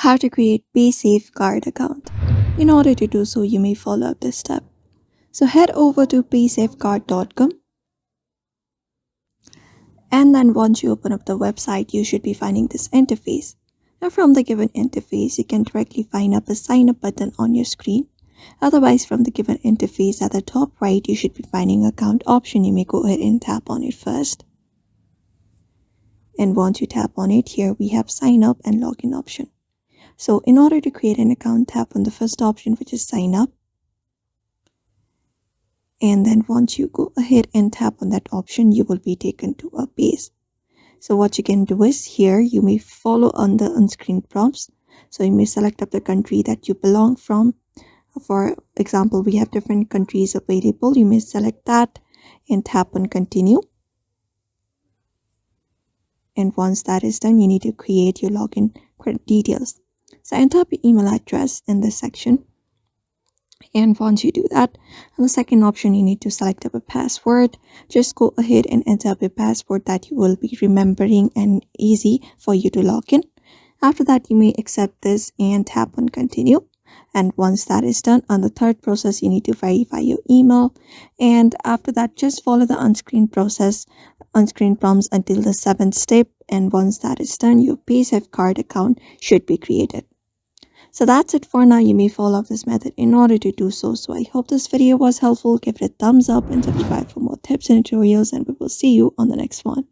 How to create Paysafecard account. In order to do so, you may follow up this step. So head over to paysafecard.com, and then once you open up the website, you should be finding this interface. Now from the given interface, you can directly find up a sign up button on your screen. Otherwise, from the given interface at the top right, you should be finding account option. You may go ahead and tap on it first. And once you tap on it, here we have sign up and login option. So in order to create an account, tap on the first option, which is sign up. And then once you go ahead and tap on that option, you will be taken to a page. So what you can do is here, you may follow on the on-screen prompts. So you may select up the country that you belong from. For example, we have different countries available. You may select that and tap on continue. And once that is done, you need to create your login details. So enter up your email address in this section. And once you do that, on the second option, you need to select up a password. Just go ahead and enter up a password that you will be remembering and easy for you to log in. After that, you may accept this and tap on continue. And once that is done, on the third process, you need to verify your email. And after that, just follow the on-screen prompts until the 7th step. And once that is done, your Paysafecard account should be created. So that's it for now. You may follow this method in order to do so. So I hope this video was helpful. Give it a thumbs up and subscribe for more tips and tutorials, and we will see you on the next one.